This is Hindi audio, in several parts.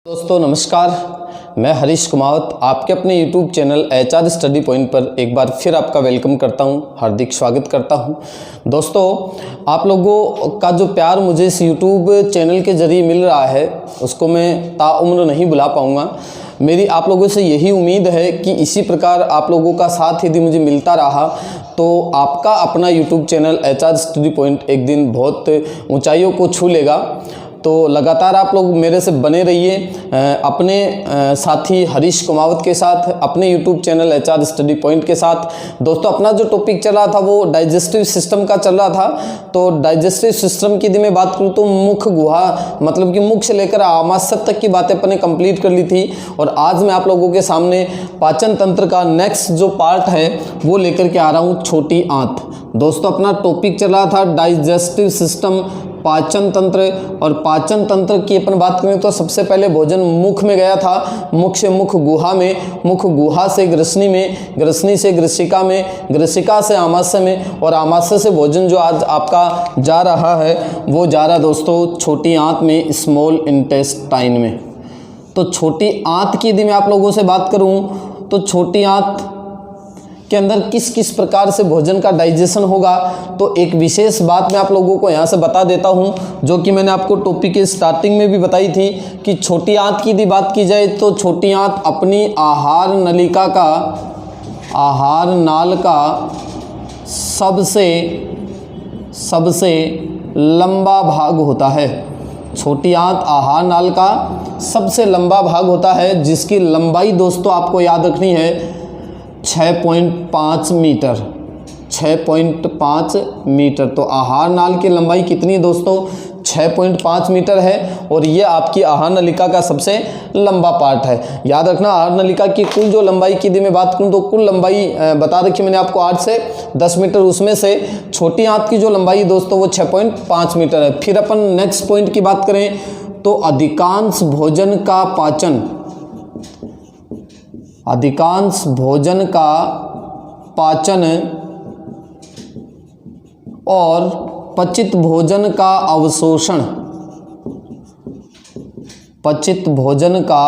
दोस्तों नमस्कार, मैं हरीश कुमावत आपके अपने YouTube channel HR study point पर एक बार फिर आपका वेलकम करता हूं, हार्दिक स्वागत करता हूं। दोस्तों, आप लोगों का जो प्यार मुझे इस YouTube चैनल के ज़रिए मिल रहा है उसको मैं ताउम्र नहीं भुला पाऊंगा। मेरी आप लोगों से यही उम्मीद है कि इसी प्रकार आप लोगों का साथ यदि मुझे मिलता रहा तो आपका अपना YouTube channel HR study point एक दिन बहुत ऊंचाइयों को छू लेगा। तो लगातार आप लोग मेरे से बने रहिए अपने साथी हरीश कुमावत के साथ, अपने YouTube channel HR study point के साथ। दोस्तों, अपना जो टॉपिक चल रहा था वो डाइजेस्टिव सिस्टम का चल रहा था। तो डाइजेस्टिव सिस्टम की यदि मैं बात करूँ तो मुख गुहा मतलब कि मुख से लेकर आमाशय तक की बातें अपने कंप्लीट कर ली थी। और आज मैं आप लोगों के सामने पाचन तंत्र का नेक्स्ट जो पार्ट है वो लेकर के आ रहा हूँ, छोटी आंत। दोस्तों, अपना टॉपिक चल रहा था डाइजेस्टिव सिस्टम, पाचन तंत्र। और पाचन तंत्र की अपन बात करें तो सबसे पहले भोजन मुख में गया था, मुख से मुख गुहा में, मुख गुहा से ग्रसनी में, ग्रसनी से ग्रसिका में, ग्रसिका से आमाशय में, और आमाशय से भोजन जो आज आपका जा रहा है वो जा रहा है दोस्तों छोटी आंत में, स्मॉल इंटेस्टाइन में। तो छोटी आंत की यदि मैं आप लोगों से बात करूं तो छोटी आंत के अंदर किस किस प्रकार से भोजन का डाइजेशन होगा, तो एक विशेष बात मैं आप लोगों को यहाँ से बता देता हूँ, जो कि मैंने आपको टॉपिक के स्टार्टिंग में भी बताई थी कि छोटी आंत की यदि बात की जाए तो छोटी आंत अपनी आहार नलिका का, आहार नाल का सबसे लंबा भाग होता है। छोटी आंत आहार नाल का सबसे लंबा भाग होता है, जिसकी लंबाई दोस्तों आपको याद रखनी है 6.5 मीटर, 6.5 मीटर। तो आहार नाल की लंबाई कितनी है दोस्तों? 6.5 मीटर है। और ये आपकी आहार नलिका का सबसे लंबा पार्ट है। याद रखना, आहार नलिका की कुल जो लंबाई की यदि मैं बात करूँ तो कुल लंबाई बता रखी मैंने आपको 8 से 10 मीटर। उसमें से छोटी आंत की जो लंबाई दोस्तों वो 6.5 मीटर है। फिर अपन नेक्स्ट पॉइंट की बात करें तो अधिकांश भोजन का पाचन, अधिकांश भोजन का पाचन और पचित भोजन का अवशोषण, पचित भोजन का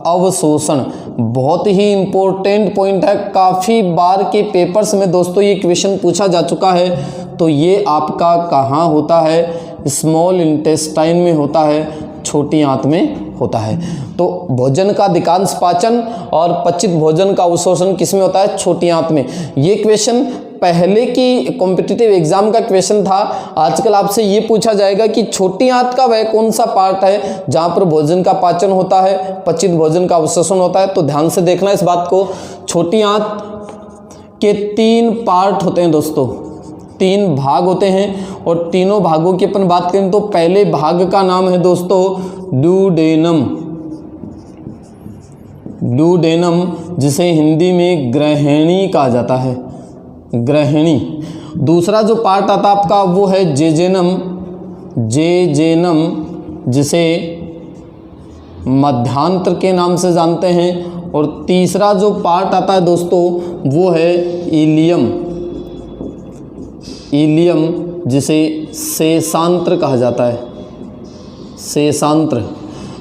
अवशोषण बहुत ही इंपॉर्टेंट पॉइंट है। काफ़ी बार के पेपर्स में दोस्तों ये क्वेश्चन पूछा जा चुका है। तो ये आपका कहाँ होता है? स्मॉल इंटेस्टाइन में होता है, छोटी आंत में होता है। तो भोजन का अधिकांश पाचन और पचित भोजन का अवशोषण किस में होता है? छोटी आंत में। ये क्वेश्चन पहले की कॉम्पिटिटिव एग्जाम का क्वेश्चन था। आजकल आपसे ये पूछा जाएगा कि छोटी आंत का वह कौन सा पार्ट है जहाँ पर भोजन का पाचन होता है, पचित भोजन का अवशोषण होता है। तो ध्यान से देखना इस बात को। छोटी आंत के 3 पार्ट होते हैं दोस्तों, 3 भाग होते हैं। और तीनों भागों की अपन बात करें तो पहले भाग का नाम है दोस्तों ड्यूडेनम, ड्यूडेनम जिसे हिंदी में ग्रहणी कहा जाता है, ग्रहणी। दूसरा जो पार्ट आता आपका वो है जेजेनम, जेजेनम जिसे मध्यांतर के नाम से जानते हैं। और तीसरा जो पार्ट आता है दोस्तों वो है इलियम, इलियम जिसे शेषांत्र कहा जाता है, शेषांत्र।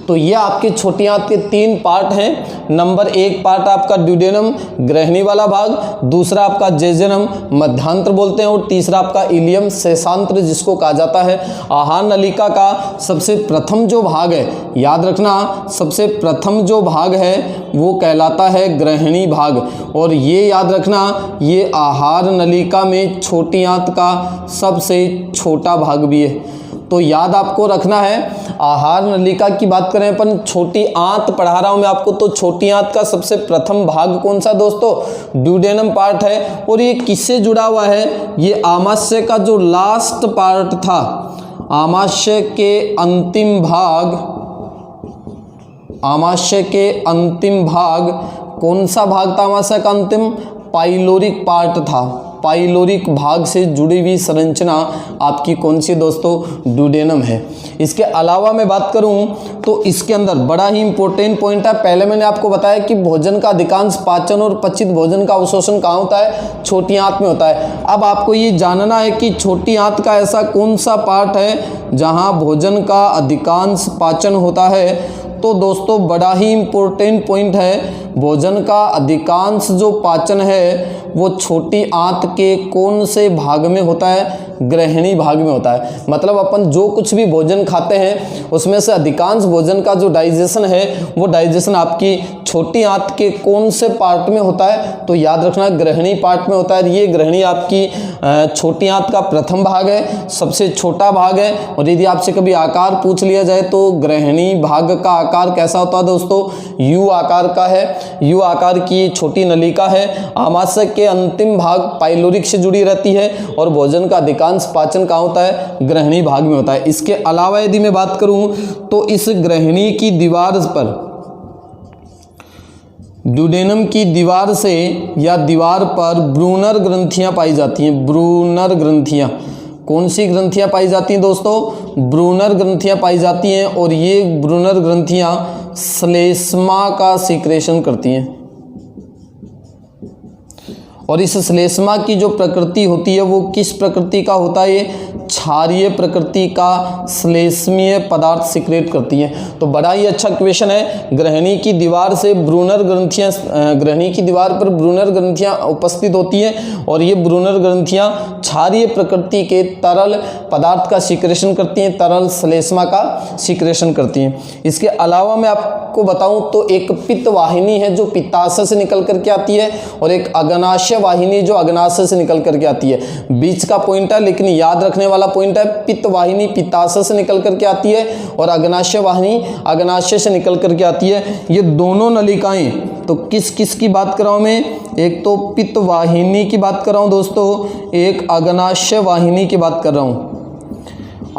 तो ये आपके छोटी आंत के 3 पार्ट हैं। नंबर 1 पार्ट आपका ड्यूडेनम, ग्रहणी वाला भाग, दूसरा आपका जेजेनम, मध्यांत्र बोलते हैं, और तीसरा आपका इलियम, शेषांत्र जिसको कहा जाता है। आहार नलिका का सबसे प्रथम जो भाग है, याद रखना, सबसे प्रथम जो भाग है वो कहलाता है ग्रहणी भाग। और ये याद रखना, ये आहार नलिका में छोटी आंत का सबसे छोटा भाग भी है। तो याद आपको रखना है, आहार नलिका की बात करें अपन, छोटी आंत पढ़ा रहा हूं मैं आपको, तो छोटी आंत का सबसे प्रथम भाग कौन सा दोस्तों? ड्यूडेनम पार्ट है। और ये किससे जुड़ा हुआ है? ये आमाशय का जो लास्ट पार्ट था, आमाशय के अंतिम भाग, आमाशय के अंतिम भाग कौन सा भाग था? आमाशय का अंतिम पाइलोरिक पार्ट था। पाइलोरिक भाग से जुड़ी हुई संरचना आपकी कौन सी दोस्तों? ड्यूडेनम है। इसके अलावा मैं बात करूं तो इसके अंदर बड़ा ही इंपॉर्टेंट पॉइंट है। पहले मैंने आपको बताया कि भोजन का अधिकांश पाचन और पचित भोजन का अवशोषण कहाँ होता है? छोटी आंत में होता है। अब आपको ये जानना है कि छोटी आंत का ऐसा कौन सा पार्ट है जहाँ भोजन का अधिकांश पाचन होता है। तो दोस्तों बड़ा ही इम्पोर्टेंट पॉइंट है, भोजन का अधिकांश जो पाचन है वो छोटी आंत के कौन से भाग में होता है? ग्रहणी भाग में होता है। मतलब अपन जो कुछ भी भोजन खाते हैं उसमें से अधिकांश भोजन का जो डाइजेशन है वो डाइजेशन आपकी छोटी आंत के कौन से पार्ट में होता है? तो याद रखना ग्रहणी पार्ट में होता है। ये ग्रहणी आपकी छोटी आंत का प्रथम भाग है, सबसे छोटा भाग है। और यदि आपसे कभी आकार पूछ लिया जाए तो ग्रहणी भाग का आकार कैसा होता है दोस्तों? यू आकार का है। यू आकार की छोटी नलिका है, आमाशय के अंतिम भाग पाइलोरिक से जुड़ी रहती है और भोजन का अधिकांश पाचन कहाँ होता है? ग्रहणी भाग में होता है। इसके अलावा यदि मैं बात करूं तो इस ग्रहणी की दीवार पर, ड्यूडेनम की दीवार से या दीवार पर ब्रूनर ग्रंथियां पाई जाती हैं। ब्रूनर ग्रंथियां, कौन सी ग्रंथियां पाई जाती हैं दोस्तों? ब्रूनर ग्रंथियां पाई जाती हैं और ये ब्रूनर ग्रंथियां श्लेष्मा का सीक्रेशन करती हैं। और इस श्लेष्मा की जो प्रकृति होती है वो किस प्रकृति का होता है? ये क्षारीय प्रकृति का श्लेष्मीय पदार्थ सिक्रेट करती है। तो बड़ा ही अच्छा क्वेश्चन है। ग्रहणी की दीवार से ब्रूनर ग्रंथियां, ग्रहणी की दीवार पर ब्रूनर ग्रंथियां उपस्थित होती हैं और ये ब्रूनर ग्रंथियां क्षारीय प्रकृति के तरल पदार्थ का सिक्रेशन करती हैं, तरल श्लेष्मा का सिक्रेशन करती हैं। इसके अलावा मैं आपको बताऊं तो एक पित्त वाहिनी है जो पित्ताशय से निकल करके आती है और एक अग्नाशय वाहिनी जो अग्नाशय से निकल करके आती है। बीच का पॉइंट है लेकिन याद रखने वाला पॉइंट है, पित्त वाहिनी पित्ताशय से निकल करके आती है और अग्नाशय वाहिनी अग्नाशय से निकल करके आती है। ये दोनों नलिकाएं, तो किस किस की बात कर रहा हूं मैं? एक तो पित्त वाहिनी की बात कर रहा हूं दोस्तों, एक अग्नाशय वाहिनी की बात कर रहा हूं।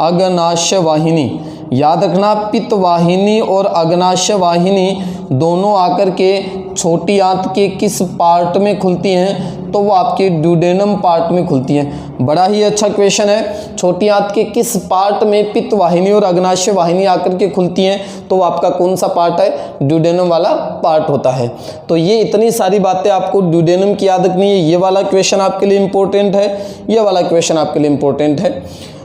अग्नाशय वाहिनी, याद रखना पित्त वाहिनी और अग्नाशय वाहिनी दोनों आकर के छोटी आंत के किस पार्ट में खुलती हैं? तो वो आपके ड्यूडेनम पार्ट में खुलती हैं। बड़ा ही अच्छा क्वेश्चन है। छोटी आंत के किस पार्ट में पित्त वाहिनी और अग्नाशय वाहिनी आकर के खुलती हैं? तो वो आपका कौन सा पार्ट है? ड्यूडेनम वाला पार्ट होता है। तो ये इतनी सारी बातें आपको ड्यूडेनम की याद रखनी है। ये वाला क्वेश्चन आपके लिए इंपॉर्टेंट है, ये वाला क्वेश्चन आपके लिए इंपॉर्टेंट है।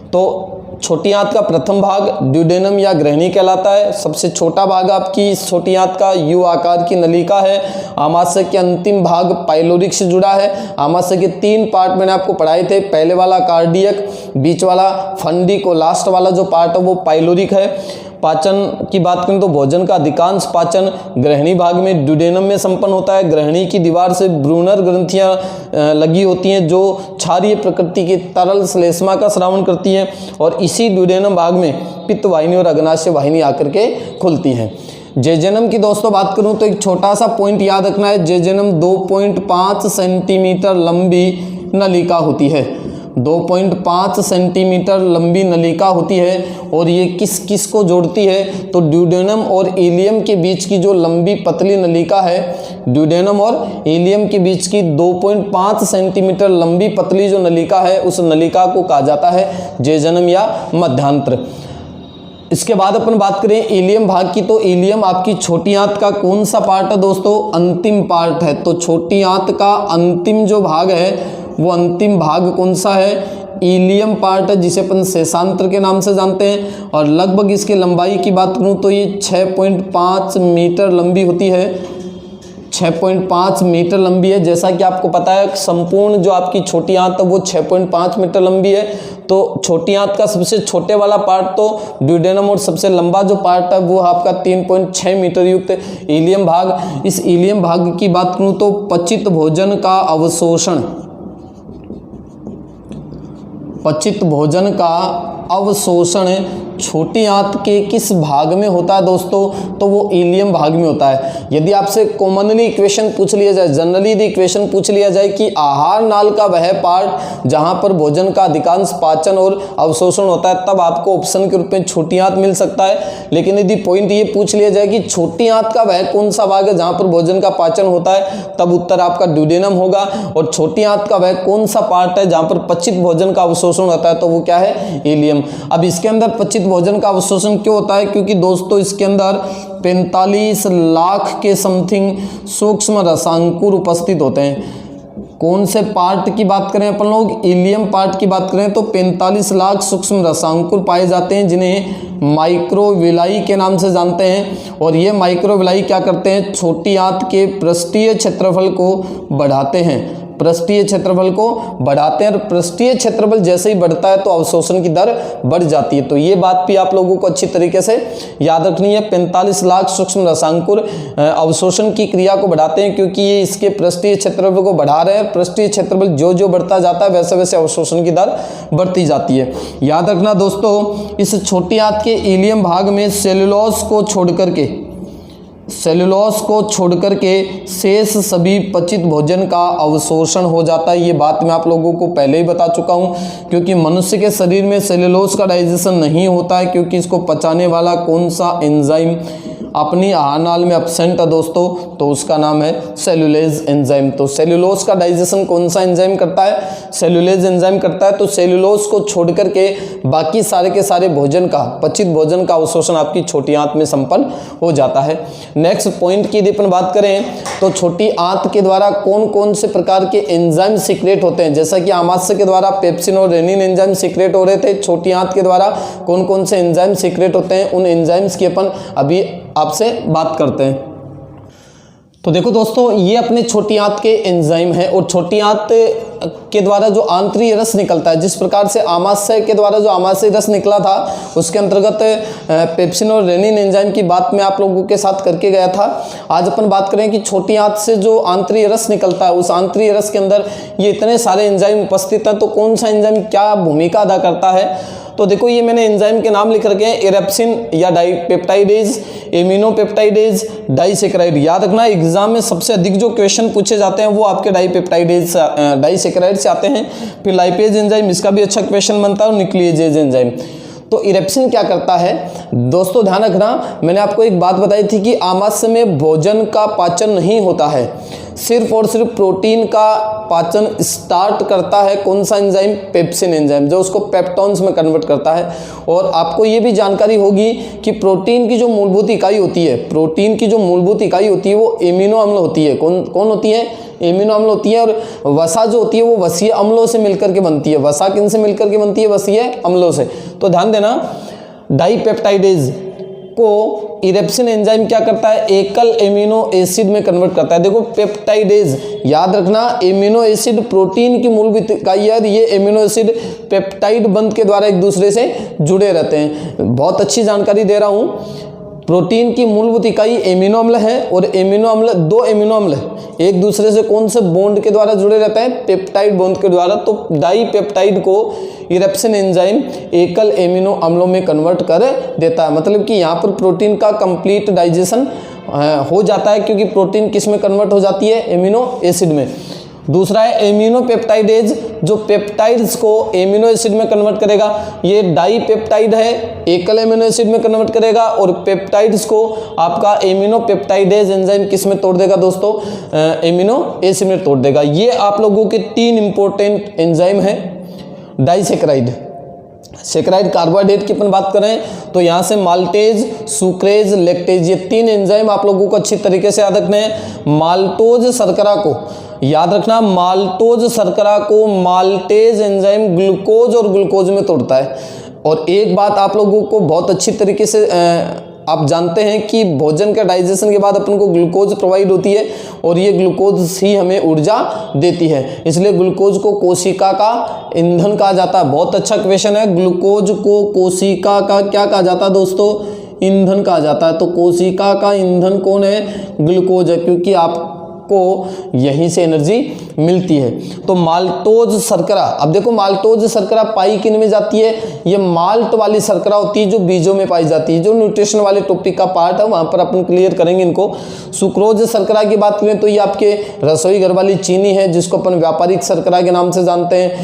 तो छोटी आंत का प्रथम भाग ड्यूडेनम या ग्रहणी कहलाता है। सबसे छोटा भाग आपकी छोटी आंत का यू आकार की नलिका है। आमाशय के अंतिम भाग पाइलोरिक से जुड़ा है। आमाशय के 3 पार्ट मैंने आपको पढ़ाए थे, पहले वाला कार्डियक, बीच वाला फंडिक और लास्ट वाला जो पार्ट है वो पाइलोरिक है। पाचन की बात करें तो भोजन का अधिकांश पाचन ग्रहणी भाग में ड्यूडेनम में संपन्न होता है। ग्रहणी की दीवार से ब्रूनर ग्रंथियां लगी होती हैं जो क्षारीय प्रकृति के तरल श्लेष्मा का स्रावन करती हैं और इसी ड्यूडेनम भाग में पित्त वाहिनी और अग्नाशय वाहिनी आकर के खुलती हैं। जेजेनम की दोस्तों बात करूं तो एक छोटा सा पॉइंट याद रखना है। जेजेनम 2.5 सेंटीमीटर लंबी नलिका होती है। 2.5 सेंटीमीटर लंबी नलिका होती है और ये किस किस को जोड़ती है? तो ड्यूडेनम और इलियम के बीच की जो लंबी पतली नलिका है, ड्यूडेनम और इलियम के बीच की 2.5 सेंटीमीटर लंबी पतली जो नलिका है उस नलिका को कहा जाता है जेजेनम या मध्यांत्र। इसके बाद अपन बात करें इलियम भाग की, तो इलियम आपकी छोटी आंत का कौन सा पार्ट है दोस्तों? अंतिम पार्ट है। तो छोटी आंत का अंतिम जो भाग है वो अंतिम भाग कौन सा है? इलियम पार्ट है, जिसे अपन शेषांत्र के नाम से जानते हैं। और लगभग इसकी लंबाई की बात करूं तो ये 6.5 मीटर लंबी होती है। 6.5 मीटर लंबी है। जैसा कि आपको पता है संपूर्ण जो आपकी छोटी आंत है वो 6.5 मीटर लंबी है। तो छोटी आंत का सबसे छोटे वाला पार्ट तो ड्यूडेनम और सबसे लंबा जो पार्ट है वो आपका 3.6 मीटर युक्त इलियम भाग। इस इलियम भाग की बात करूं तो पचित भोजन का अवशोषण, पचित भोजन का अवशोषण छोटी आंत के किस भाग में होता है दोस्तों? तो वो इलियम भाग में होता है। यदि आपसे कॉमनली इक्वेशन पूछ लिया जाए, जनरली यदि इक्वेशन पूछ लिया जाए कि आहार नाल का वह पार्ट जहां पर भोजन का अधिकांश पाचन और अवशोषण होता है, तब आपको ऑप्शन के रूप में छोटी आंत मिल सकता है। लेकिन यदि पॉइंट ये पूछ लिया जाए कि छोटी आंत का वह कौन सा भाग है जहां पर भोजन का पाचन होता है, तब उत्तर आपका ड्यूडेनम होगा। और छोटी आंत का वह कौन सा पार्ट है जहां पर पचित भोजन का अवशोषण होता है, तो वो क्या है? इलियम। अब इसके अंदर पचित भोजन का अवशोषण क्यों होता है? क्योंकि दोस्तों इसके अंदर 45 लाख के समथिंग सूक्ष्म रसांकुर उपस्थित होते हैं। कौन से पार्ट की बात करें अपन लोग, इलियम पार्ट की बात करें तो 45 लाख सूक्ष्म रसांकुर पाए जाते हैं जिन्हें माइक्रोविलाई के नाम से जानते हैं। और ये माइक्रोविलाई क्या करते हैं, छोटी आंत के पृष्ठीय क्षेत्रफल को बढ़ाते हैं, पृष्ठीय क्षेत्रफल को बढ़ाते हैं। और पृष्ठीय क्षेत्रफल जैसे ही बढ़ता है तो अवशोषण की दर बढ़ जाती है। तो ये बात भी आप लोगों को अच्छी तरीके से याद रखनी है। 45 लाख सूक्ष्म रसांकुर अवशोषण की क्रिया को बढ़ाते हैं क्योंकि ये इसके पृष्ठीय क्षेत्रफल को बढ़ा रहे हैं। पृष्ठीय क्षेत्रफल जो जो बढ़ता जाता है वैसे वैसे अवशोषण की दर बढ़ती जाती है। याद रखना दोस्तों, इस छोटी आंत के इलियम भाग में सेलुलोज को छोड़कर के शेष सभी पचित भोजन का अवशोषण हो जाता है। ये बात मैं आप लोगों को पहले ही बता चुका हूँ, क्योंकि मनुष्य के शरीर में सेलुलोज का डाइजेशन नहीं होता है क्योंकि इसको पचाने वाला कौन सा एंजाइम अपनी आहार नाल में एब्सेंट है दोस्तों, तो उसका नाम है सेलुलेज एंजाइम। तो सेलुलोज का डाइजेशन कौन सा एंजाइम करता है, सेलुलेज एंजाइम करता है। तो सेलुलोज को छोड़ करके बाकी सारे के सारे भोजन का, पचित भोजन का अवशोषण आपकी छोटी आंत में संपन्न हो जाता है। नेक्स्ट पॉइंट की यदि अपन बात करें तो छोटी आंत के द्वारा कौन कौन से प्रकार के एंजाइम सीक्रेट होते हैं, जैसा कि आमाशय के द्वारा पेप्सिन और रेनिन एंजाइम सीक्रेट हो रहे थे, छोटी आंत के द्वारा कौन कौन से एंजाइम सीक्रेट होते हैं, उन एंजाइम्स की अपन अभी आपसे बात करते हैं। तो देखो दोस्तों, ये अपने छोटी आंत के एंजाइम हैं और छोटी आंत के द्वारा जो आंतरिक रस निकलता है, जिस प्रकार से आमाशय के द्वारा जो आमाशय रस निकला था उसके अंतर्गत पेप्सिन और रेनिन एंजाइम की बात मैं आप लोगों के साथ करके गया था। आज अपन बात करें कि छोटी आंत से जो आंतरिक रस निकलता है, उस आंतरिक रस के अंदर ये इतने सारे एंजाइम उपस्थित हैं, तो कौन सा एंजाइम क्या भूमिका अदा करता है। तो देखो, ये मैंने एंजाइम के नाम लिख रखे हैं, एरेप्सिन या डाइपेप्टाइडेज, एमिनोपेप्टाइडेज, डाइसेकेराइड। याद रखना, एग्जाम में सबसे अधिक जो क्वेश्चन पूछे जाते हैं वो आपके डाइसेकेराइड से आते हैं। फिर लाइपेज एंजाइम, इसका भी अच्छा क्वेश्चन बनता है, और न्यूक्लियेज एंजाइम। तो इरेप्सिन क्या करता है दोस्तों, ध्यान रखना, मैंने आपको एक बात बताई थी कि आमाशय में भोजन का पाचन नहीं होता है, सिर्फ और सिर्फ प्रोटीन का पाचन स्टार्ट करता है कौन सा एंजाइम, पेप्सिन एंजाइम, जो उसको पेप्टोन्स में कन्वर्ट करता है। और आपको ये भी जानकारी होगी कि प्रोटीन की जो मूलभूत इकाई होती है, वो एमिनो अम्ल होती है। कौन होती है, एमिनो अम्ल होती है। और वसा जो होती है वो वसीय अम्लों से मिलकर के बनती है। वसा किन से मिलकर के बनती है, वसीय अम्लों से। तो ध्यान देना, डाइपेप्टाइडेज को इरेप्सिन एंजाइम क्या करता है, एकल एमिनो एसिड में कन्वर्ट करता है। देखो, पेप्टाइडेज, याद रखना, एमिनो एसिड प्रोटीन की मूलभूत इकाई है, ये एमिनो एसिड पेप्टाइड बंध के द्वारा एक दूसरे से जुड़े रहते हैं। बहुत अच्छी जानकारी दे रहा हूं। प्रोटीन की मूलभूत इकाई एमिनो अम्ल है, और एमिनो अम्ल, दो एमिनो अम्ल एक दूसरे से कौन से बॉन्ड के द्वारा जुड़े रहते हैं, पेप्टाइड बॉन्ड के द्वारा। तो डाइपेप्टाइड को इरेप्सिन एंजाइम एकल एमिनो अम्लों में कन्वर्ट कर देता है। मतलब कि यहाँ पर प्रोटीन का कंप्लीट डाइजेशन हो जाता है, क्योंकि प्रोटीन किस में कन्वर्ट हो जाती है, एमिनो एसिड में। दूसरा है एमिनोपेप्टाइडेज, जो पेप्टाइड्स को एमिनो एसिड में कन्वर्ट करेगा। ये डाइपेप्टाइड है, एकल एमिनो एसिड में कन्वर्ट करेगा, और पेप्टाइड्स को आपका एमिनोपेप्टाइडेज एंजाइम किस में तोड़ देगा दोस्तों, एमिनो एसिड में तोड़ देगा। ये आप लोगों के 3 इंपॉर्टेंट एंजाइम है। डाइसेकेराइड, सेकेराइड कार्बोहाइड्रेट की अपन बात करें तो यहाँ से माल्टेज, सुक्रेज, लैक्टेज, ये 3 एंजाइम आप लोगों को अच्छी तरीके से याद रखने हैं। माल्टोज शर्करा को याद रखना, माल्टोज शर्करा को माल्टेज एंजाइम ग्लूकोज और ग्लूकोज में तोड़ता है। और एक बात आप लोगों को बहुत अच्छी तरीके से आप जानते हैं कि भोजन के डाइजेशन के बाद अपन को ग्लूकोज प्रोवाइड होती है, और ये ग्लूकोज ही हमें ऊर्जा देती है। इसलिए ग्लूकोज को कोशिका का ईंधन कहा जाता है। बहुत अच्छा क्वेश्चन है, ग्लूकोज को कोशिका का क्या कहा जाता है दोस्तों, ईंधन कहा जाता है। तो कोशिका का ईंधन कौन है, ग्लूकोज है, क्योंकि आपको यहीं से एनर्जी मिलती है। तो माल्टोज शर्करा, अब देखो माल्टोज शर्करा पाई किन में जाती है, ये माल्ट वाली शर्करा होती है जो बीजों में पाई जाती है, जो न्यूट्रिशन वाले टॉपिक का पार्ट है, वहां पर अपन क्लियर करेंगे इनको। सुक्रोज शर्करा की बात करें तो ये आपके रसोई घर वाली चीनी है, जिसको अपन व्यापारिक शर्करा के नाम से जानते हैं,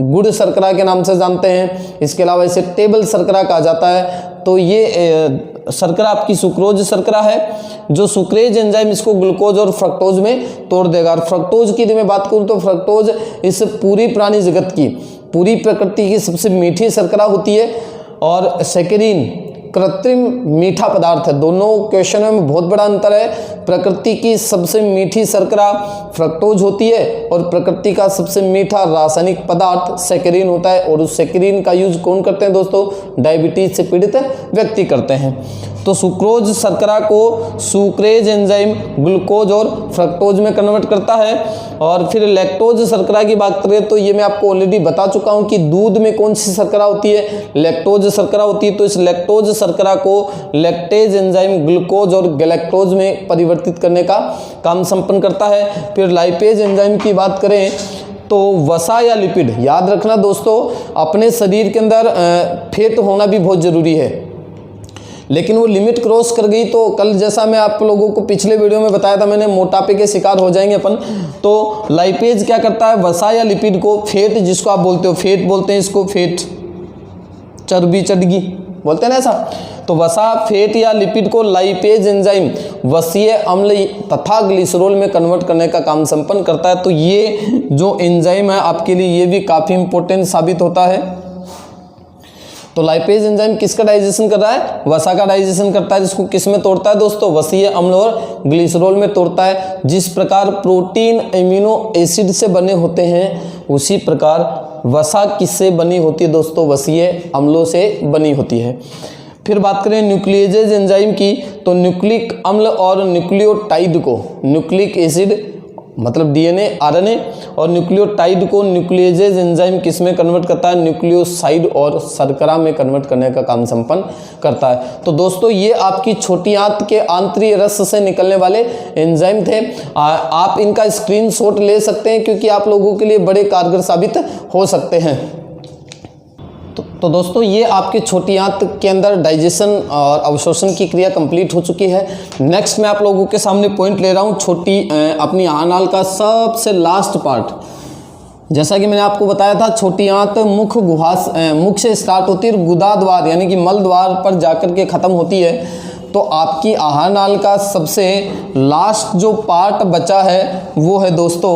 गुड़ शर्करा के नाम से जानते हैं। इसके अलावा इसे टेबल शर्करा कहा जाता है। तो ये शर्करा आपकी सुक्रोज शर्करा है। जो सुक्रेज एंजाइम इसको ग्लूकोज और फ्रक्टोज में तोड़ देगा। और फ्रक्टोज की यदि मैं बात करूं तो फ्रक्टोज इस पूरी प्राणी जगत की, पूरी प्रकृति की सबसे मीठी शर्करा होती है। और सैकरीन कृत्रिम मीठा पदार्थ है। दोनों क्वेश्चनों में बहुत बड़ा अंतर है। प्रकृति की सबसे मीठी शर्करा फ्रक्टोज होती है और प्रकृति का सबसे मीठा रासायनिक पदार्थ सैकरीन होता है, और उस सैकरीन का यूज कौन करते हैं दोस्तों? डायबिटीज से पीड़ित व्यक्ति करते हैं। तो सुक्रोज शर्करा को सुक्रेज एंजाइम ग्लूकोज और फ्रक्टोज में कन्वर्ट करता है। और फिर लैक्टोज शर्करा की बात करें तो ये मैं आपको ऑलरेडी बता चुका हूं कि दूध में कौन सी शर्करा होती है? लैक्टोज शर्करा होती है। तो इस लैक्टोज शर्करा को लैक्टेज एंजाइम ग्लूकोज और गैलेक्टोज में परिवर्तित करने का काम संपन्न करता है। फिर लाइपेज एंजाइम की बात करें तो वसा या लिपिड, याद रखना दोस्तों, अपने शरीर के अंदर फैट होना भी बहुत जरूरी है, लेकिन वो लिमिट क्रॉस कर गई तो कल जैसा मैं आप लोगों को पिछले वीडियो में बताया था मैंने, मोटापे के शिकार हो जाएंगे अपन। तो लाइपेज क्या करता है? वसा या लिपिड को, फैट जिसको आप बोलते हो, फैट बोलते हैं इसको, फैट, चर्बी चर्बी बोलते हैं ना ऐसा, तो वसा, फैट या लिपिड को लाइपेज एंजाइम वसीय अम्ल तथा ग्लिसरॉल में कन्वर्ट करने का काम संपन्न करता है। तो ये जो एंजाइम है आपके लिए ये भी काफ़ी इंपॉर्टेंट साबित होता है। तो लाइपेज एंजाइम किसका डाइजेशन कर रहा है? वसा का डाइजेशन करता है, जिसको किस में तोड़ता है दोस्तों? वसीय अम्ल और ग्लिसरॉल में तोड़ता है। जिस प्रकार प्रोटीन एमिनो एसिड से बने होते हैं उसी प्रकार वसा किससे बनी होती है दोस्तों? वसीय अम्लों से बनी होती है। फिर बात करें न्यूक्लियेजेज एंजाइम की, तो न्यूक्लिक अम्ल और न्यूक्लियोटाइड को, न्यूक्लिक एसिड मतलब डीएनए आरएनए और न्यूक्लियोटाइड को न्यूक्लियेजेज एंजाइम किस में कन्वर्ट करता है? न्यूक्लियोसाइड और शर्करा में कन्वर्ट करने का काम संपन्न करता है। तो दोस्तों ये आपकी छोटी आंत के आंतरिक रस से निकलने वाले एंजाइम थे। आप इनका स्क्रीनशॉट ले सकते हैं क्योंकि आप लोगों के लिए बड़े कारगर साबित हो सकते हैं। तो दोस्तों ये आपकी छोटी आंत के अंदर डाइजेशन और अवशोषण की क्रिया कंप्लीट हो चुकी है। नेक्स्ट मैं आप लोगों के सामने पॉइंट ले रहा हूँ छोटी अपनी आहारनाल का सबसे लास्ट पार्ट। जैसा कि मैंने आपको बताया था छोटी आंत मुख गुहा मुख से स्टार्ट होती है, गुदा द्वार यानी कि मल द्वार पर जाकर के ख़त्म होती है। तो आपकी आहारनाल का सबसे लास्ट जो पार्ट बचा है वो है दोस्तों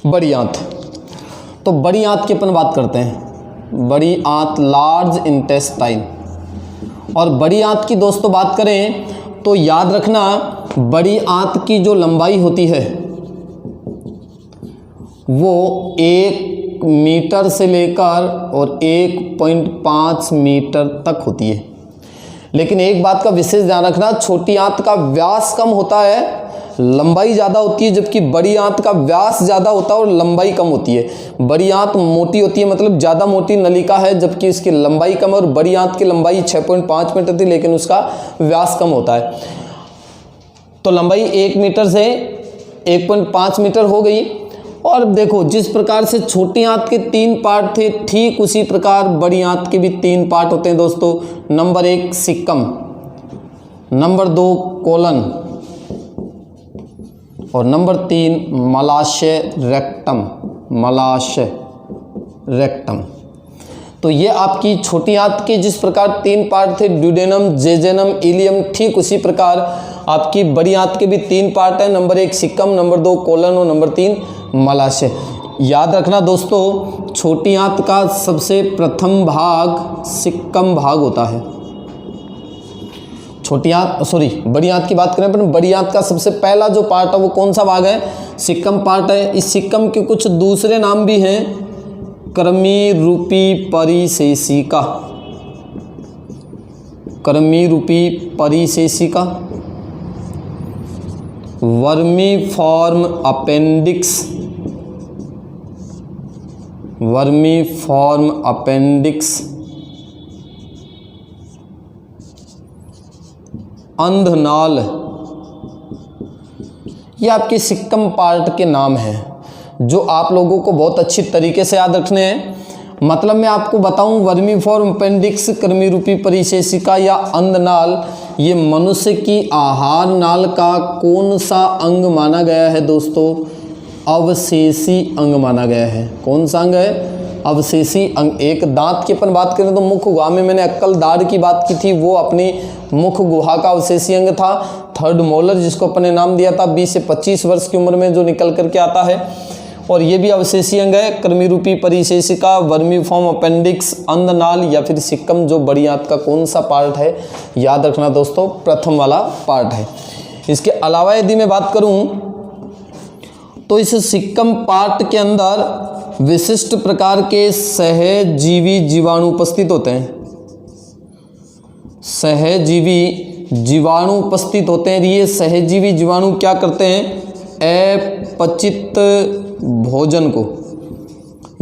बड़ी आंत। तो बड़ी आंत की अपन बात करते हैं, बड़ी आंत लार्ज इंटेस्टाइन। और बड़ी आंत की दोस्तों बात करें तो याद रखना बड़ी आंत की जो लंबाई होती है वो 1 मीटर से लेकर और 1.5 मीटर तक होती है। लेकिन एक बात का विशेष ध्यान रखना, छोटी आंत का व्यास कम होता है, लंबाई ज़्यादा होती है, जबकि बड़ी आंत का व्यास ज़्यादा होता है और लंबाई कम होती है। बड़ी आंत मोटी होती है, मतलब ज़्यादा मोटी नलिका है, जबकि इसकी लंबाई कम है। और बड़ी आंत की लंबाई 6.5 मीटर थी लेकिन उसका व्यास कम होता है। तो लंबाई 1 मीटर से 1.5 मीटर हो गई। और देखो जिस प्रकार से छोटी आंत के 3 पार्ट थे ठीक उसी प्रकार बड़ी आंत के भी 3 पार्ट होते हैं दोस्तों। नंबर 1 सिक्कम, नंबर 2 कोलन और नंबर 3 मलाशय रेक्टम, मलाशय रेक्टम। तो ये आपकी छोटी आंत के जिस प्रकार 3 पार्ट थे ड्यूडेनम, जेजेनम, इलियम, ठीक उसी प्रकार आपकी बड़ी आंत के भी 3 पार्ट हैं। नंबर 1 सिक्कम, नंबर 2 कोलन और नंबर 3 मलाशय। याद रखना दोस्तों छोटी आंत का सबसे प्रथम भाग सिक्कम भाग होता है। छोटी आंत बड़ी आंत की बात करें पर बड़ी आंत का सबसे पहला जो पार्ट है वो कौन सा भाग है? सिक्कम पार्ट है। इस सिक्कम के कुछ दूसरे नाम भी हैं, कर्मी रूपी परिशेषिका, कर्मी रूपी परिशेषिका, वर्मीफॉर्म अपेंडिक्स, वर्मीफॉर्म अपेंडिक्स, अंधनाल। ये आपके सिक्कम पार्ट के नाम हैं जो आप लोगों को बहुत अच्छी तरीके से याद रखने हैं। मतलब मैं आपको बताऊं वर्मीफॉर्म अपेंडिक्स, कृमि रूपी परिशेषिका या अंधनाल ये मनुष्य की आहार नाल का कौन सा अंग माना गया है दोस्तों? अवशेषी अंग माना गया है। कौन सा अंग है? अवशेषी अंग। एक दांत की अपन बात करें तो मुख गुहा में मैंने अक्कल दाढ़ की बात की थी, वो अपनी मुख गुहा का अवशेषी अंग था। थर्ड मोलर जिसको अपन ने नाम दिया था 20 से 25 वर्ष की उम्र में जो निकल करके आता है और ये भी अवशेषीय अंग है। कृमि रूपी परिशेषिका, वर्मीफॉर्म अपेंडिक्स, अंधनाल या फिर सिक्कम जो बड़ी आंत का कौन सा पार्ट है, याद रखना दोस्तों प्रथम वाला पार्ट है। इसके अलावा यदि मैं बात करूं तो इस सिक्कम पार्ट के अंदर विशिष्ट प्रकार के सहजीवी जीवाणु उपस्थित होते हैं। सहजीवी जीवाणु उपस्थित होते हैं। ये सहजीवी जीवाणु क्या करते हैं, अपचित भोजन को,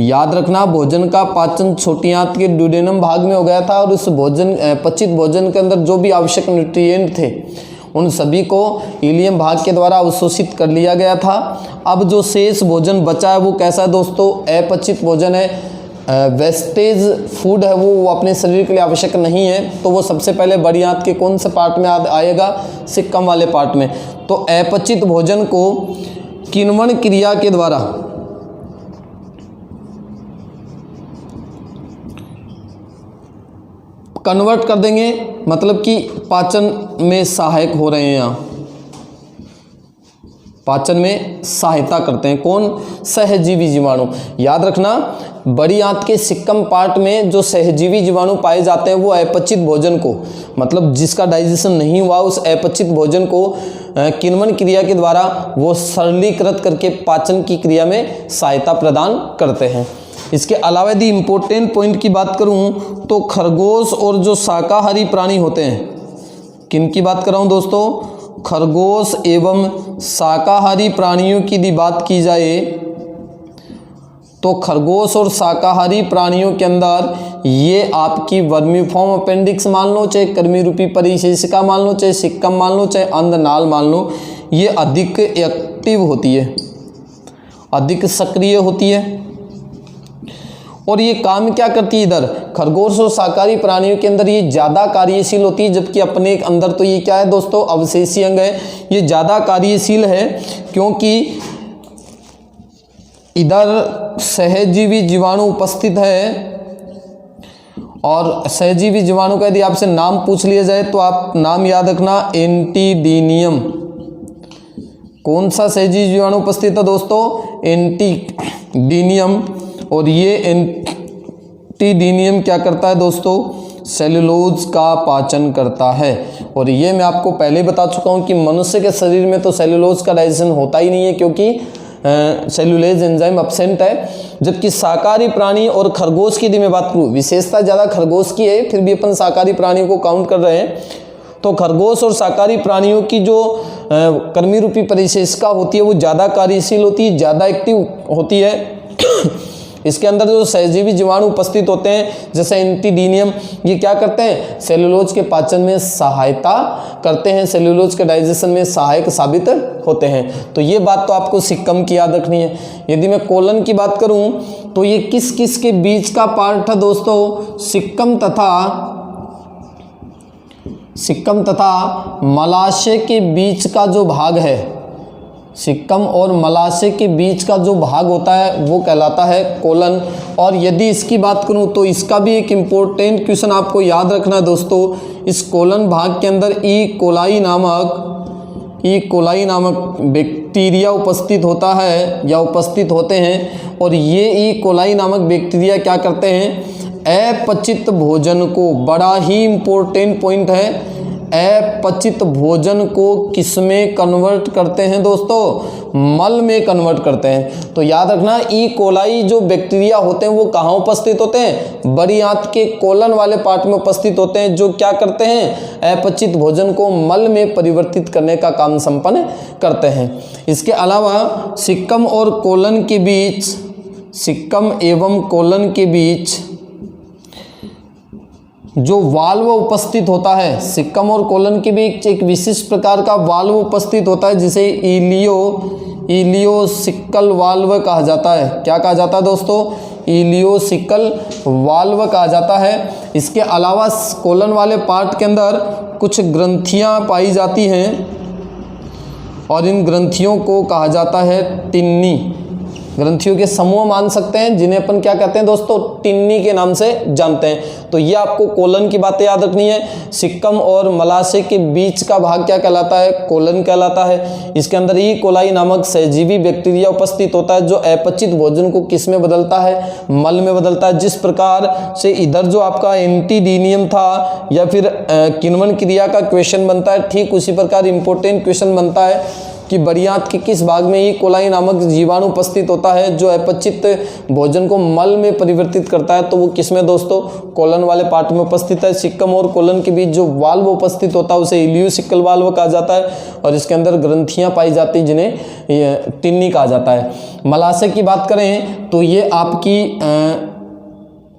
याद रखना भोजन का पाचन छोटी आंत के ड्यूडेनम भाग में हो गया था और उस भोजन अपचित भोजन के अंदर जो भी आवश्यक न्यूट्रिएंट थे उन सभी को इलियम भाग के द्वारा अवशोषित कर लिया गया था। अब जो शेष भोजन बचा है वो कैसा है दोस्तों, अपचित भोजन है, वेस्टेज फूड है, वो अपने शरीर के लिए आवश्यक नहीं है। तो वो सबसे पहले बड़ी आंत के कौन से पार्ट में आएगा, सिक्कम वाले पार्ट में। तो अपचित भोजन को किण्वन क्रिया के द्वारा कन्वर्ट कर देंगे, मतलब कि पाचन में सहायक हो रहे हैं, यहाँ पाचन में सहायता करते हैं। कौन, सहजीवी जीवाणु। याद रखना बड़ी आंत के सिक्कम पार्ट में जो सहजीवी जीवाणु पाए जाते हैं वो अपचित भोजन को, मतलब जिसका डाइजेशन नहीं हुआ उस अपचित भोजन को किण्वन क्रिया के द्वारा वो सरलीकृत करके पाचन की क्रिया में सहायता प्रदान करते हैं। इसके अलावा यदि इम्पोर्टेंट पॉइंट की बात करूं तो खरगोश और जो शाकाहारी प्राणी होते हैं, किन की बात कर रहा हूं दोस्तों, खरगोश एवं शाकाहारी प्राणियों की यदि बात की जाए तो खरगोश और शाकाहारी प्राणियों के अंदर ये आपकी वर्मीफॉर्म अपेंडिक्स मान लो, चाहे कृमि रूपी परिशेषिका मान लो, चाहे सिक्कम मान लो, चाहे अंधनाल मान लो, ये अधिक एक्टिव होती है, अधिक सक्रिय होती है। और ये काम क्या करती है, इधर खरगोश और शाकाहारी प्राणियों के अंदर ये ज़्यादा कार्यशील होती है, जबकि अपने अंदर तो ये क्या है दोस्तों, अवशेषीय अंग है, ये ज़्यादा कार्यशील है क्योंकि इधर सहजीवी जीवाणु उपस्थित है। और सहजीवी जीवाणु का यदि आपसे नाम पूछ लिया जाए तो आप नाम याद रखना, एंटीडीनियम। कौन सा सहजीवी जीवाणु उपस्थित है दोस्तों, एंटीडीनियम। और ये एंटीडीनियम क्या करता है दोस्तों, सेलुलोज का पाचन करता है। और ये मैं आपको पहले बता चुका हूँ कि मनुष्य के शरीर में तो सेलुलोज का डाइजेशन होता ही नहीं है क्योंकि सेलुलेज एंजाइम एब्सेंट है। जबकि शाकाहारी प्राणी और खरगोश की यदि मैं बात करूँ, विशेषता ज़्यादा खरगोश की है, फिर भी अपन शाकाहारी प्राणियों को काउंट कर रहे हैं। तो खरगोश और शाकाहारी प्राणियों की जो कृमि रूपी परिशेषिका होती है वो ज़्यादा कार्यशील होती है, ज़्यादा एक्टिव होती है। इसके अंदर जो सहजीवी जीवाणु उपस्थित होते हैं जैसे एंटीडीनियम, ये क्या करते हैं, सेलुलोज के पाचन में सहायता करते हैं, सेलुलोज के डाइजेशन में सहायक साबित होते हैं। तो ये बात तो आपको सिक्कम की याद रखनी है। यदि मैं कोलन की बात करूं तो ये किस किस के बीच का पार्ट है दोस्तों, सिक्कम तथा मलाशय के बीच का जो भाग है, सिक्कम और मलाशय के बीच का जो भाग होता है वो कहलाता है कोलन। और यदि इसकी बात करूं तो इसका भी एक इम्पोर्टेंट क्वेश्चन आपको याद रखना है दोस्तों। इस कोलन भाग के अंदर ई कोलाई नामक बैक्टीरिया उपस्थित होता है या उपस्थित होते हैं। और ये ई कोलाई नामक बैक्टीरिया क्या करते हैं, अपचित भोजन को, बड़ा ही इम्पोर्टेंट पॉइंट है, अपचित भोजन को किसमें कन्वर्ट करते हैं दोस्तों, मल में कन्वर्ट करते हैं। तो याद रखना ई कोलाई जो बैक्टीरिया होते हैं वो कहाँ उपस्थित होते हैं, बड़ी आंत के कोलन वाले पार्ट में उपस्थित होते हैं, जो क्या करते हैं, अपचित भोजन को मल में परिवर्तित करने का काम संपन्न करते हैं। इसके अलावा सिक्कम और कोलन के बीच, सिक्कम एवं कोलन के बीच जो वाल्व उपस्थित होता है, सिक्कम और कोलन के बीच एक विशिष्ट प्रकार का वाल्व उपस्थित होता है जिसे इलियोसिकल वाल्व कहा जाता है। क्या कहा जाता है दोस्तों, इलियोसिकल वाल्व कहा जाता है। इसके अलावा कोलन वाले पार्ट के अंदर कुछ ग्रंथियां पाई जाती हैं और इन ग्रंथियों को कहा जाता है टिन्नी। ग्रंथियों के समूह मान सकते हैं, जिन्हें अपन क्या कहते हैं दोस्तों, टिन्नी के नाम से जानते हैं। तो ये आपको कोलन की बातें याद रखनी है। सिक्कम और मलाशय के बीच का भाग क्या कहलाता है, कोलन कहलाता है। इसके अंदर ई कोलाई नामक सहजीवी बैक्टीरिया उपस्थित होता है, जो अपचित भोजन को किस में बदलता है, मल में बदलता है। जिस प्रकार से इधर जो आपका एंटीडीनियम था या फिर किण्वन क्रिया का क्वेश्चन बनता है, ठीक उसी प्रकार इंपॉर्टेंट क्वेश्चन बनता है कि बड़ी आंत के किस भाग में ई कोलाई नामक जीवाणु उपस्थित होता है, जो अपचित भोजन को मल में परिवर्तित करता है। तो वो किसमें दोस्तों, कोलन वाले पार्ट में उपस्थित है। सिक्कम और कोलन के बीच जो वाल्व उपस्थित होता है उसे इलियोसिकल वाल्व कहा जाता है, और इसके अंदर ग्रंथियां पाई जाती हैं जिन्हें टिन्नी कहा जाता है। मलाशय की बात करें तो ये आपकी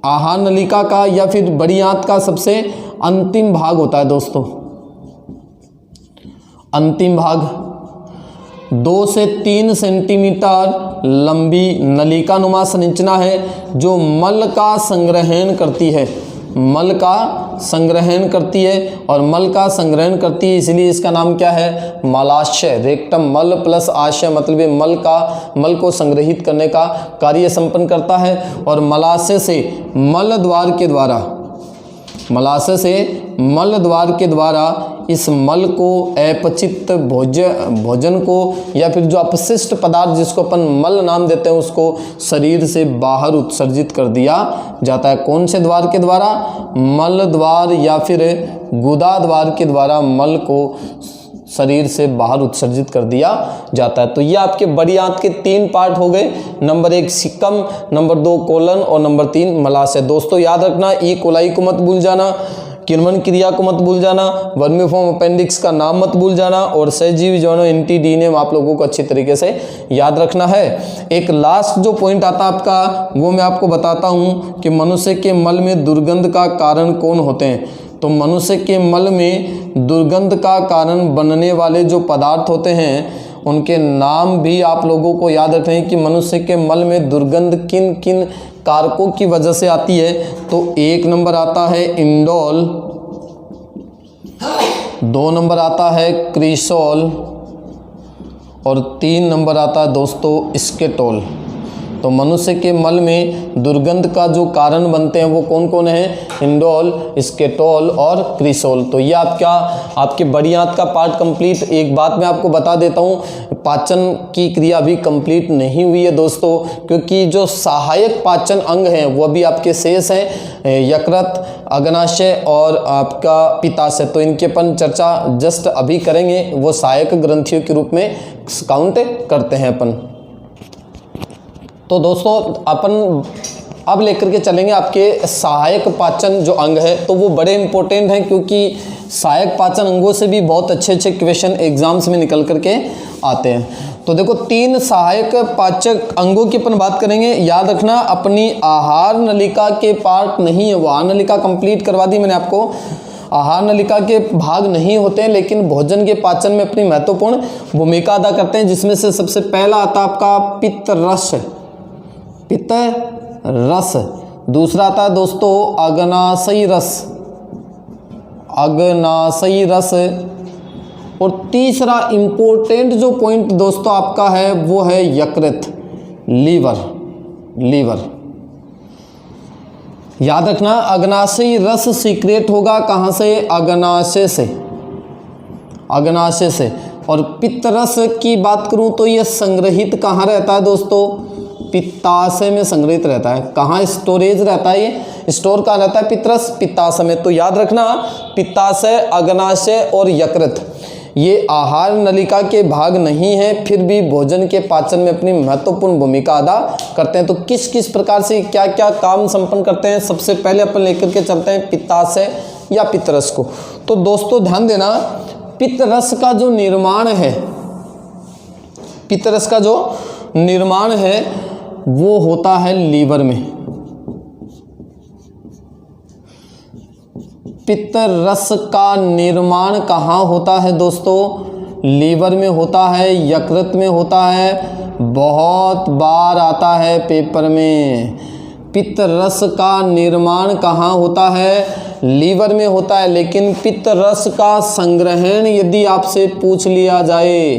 आहार नलिका का या फिर बड़ी आंत का सबसे अंतिम भाग होता है दोस्तों। अंतिम भाग 2 से 3 सेंटीमीटर लंबी नलिका नुमा संरचना है, जो मल का संग्रहण करती है। मल का संग्रहण करती है, और मल का संग्रहण करती है इसलिए इसका नाम क्या है, मलाशय। रेक्टम मल प्लस आशय मतलब ये मल को संग्रहित करने का कार्य संपन्न करता है। और मलाशय से मल द्वार के द्वारा इस मल को अपचित भोजन को या फिर जो अपशिष्ट पदार्थ जिसको अपन मल नाम देते हैं उसको शरीर से बाहर उत्सर्जित कर दिया जाता है। कौन से द्वार के द्वारा, मल द्वार या फिर गुदा द्वार के द्वारा मल को शरीर से बाहर उत्सर्जित कर दिया जाता है। तो ये आपके बड़ी आंत के 3 पार्ट हो गए। नंबर 1 सिक्कम, नंबर 2 कोलन और नंबर 3 मलाशय। दोस्तों याद रखना, ई कोलाई को मत भूल जाना, किण्वन क्रिया को मत भूल जाना, वर्मीफॉर्म अपेंडिक्स का नाम मत भूल जाना, और सहजीवी जीवाणु एंटीडीनियम आप लोगों को अच्छी तरीके से याद रखना है। एक लास्ट जो पॉइंट आता है आपका, वो मैं आपको बताता हूँ कि मनुष्य के मल में दुर्गंध का कारण कौन होते हैं। तो मनुष्य के मल में दुर्गंध का कारण बनने वाले जो पदार्थ होते हैं उनके नाम भी आप लोगों को याद रखना है कि मनुष्य के मल में दुर्गंध किन किन कारकों की वजह से आती है। तो 1 नंबर आता है इंडोल, 2 नंबर आता है क्रीसोल, और 3 नंबर आता है दोस्तों स्केटोल। तो मनुष्य के मल में दुर्गंध का जो कारण बनते हैं वो कौन कौन है, इंडोल, स्केटोल और क्रीसोल। तो ये आपके बड़ी आंत का पार्ट कंप्लीट। एक बात मैं आपको बता देता हूँ, पाचन की क्रिया भी कंप्लीट नहीं हुई है दोस्तों, क्योंकि जो सहायक पाचन अंग हैं वो भी आपके शेष हैं, यकृत, अग्नाशय और आपका पित्ताशय। तो इनके अपन चर्चा जस्ट अभी करेंगे, वो सहायक ग्रंथियों के रूप में काउंट करते हैं अपन। तो दोस्तों अपन अब लेकर के चलेंगे आपके सहायक पाचन जो अंग है, तो वो बड़े इंपॉर्टेंट हैं, क्योंकि सहायक पाचन अंगों से भी बहुत अच्छे क्वेश्चन एग्जाम्स में निकल करके आते हैं। तो देखो 3 सहायक पाचक अंगों की अपन बात करेंगे। याद रखना, अपनी आहार नलिका के पार्ट नहीं है वो। आहार नलिका कंप्लीट करवा दी मैंने आपको। आहार नलिका के भाग नहीं होते हैं, लेकिन भोजन के पाचन में अपनी महत्वपूर्ण भूमिका अदा करते हैं, जिसमें से सबसे पहला आता है आपका पित्त रस। दूसरा आता है दोस्तों अग्नाशयी रस, और तीसरा इंपॉर्टेंट जो पॉइंट दोस्तों आपका है वो है यकृत, लीवर। याद रखना, अग्नाशयी रस सीक्रेट होगा कहाँ से, अग्नाशय से। और पित्त रस की बात करूं तो ये संग्रहित कहाँ रहता है दोस्तों, पित्ताशय में संग्रहित रहता है। कहाँ स्टोरेज रहता है, ये स्टोर कहाँ रहता है, पित्तरस पित्ताशय में। तो याद रखना, पित्ताशय, अग्नाशय और यकृत ये आहार नलिका के भाग नहीं है, फिर भी भोजन के पाचन में अपनी महत्वपूर्ण भूमिका अदा करते हैं। तो किस किस प्रकार से क्या क्या काम संपन्न करते हैं, सबसे पहले अपन लेकर के चलते हैं पित्ताशय या पित्तरस को। तो दोस्तों ध्यान देना, पित्तरस का जो निर्माण है, पित्तरस का जो निर्माण है वो होता है लीवर में। पित्तरस का निर्माण कहाँ होता है दोस्तों, लीवर में होता है, यकृत में होता है, बहुत बार आता है पेपर में। पित्तरस का निर्माण कहाँ होता है, लीवर में होता है। लेकिन पित्तरस का संग्रहण यदि आपसे पूछ लिया जाए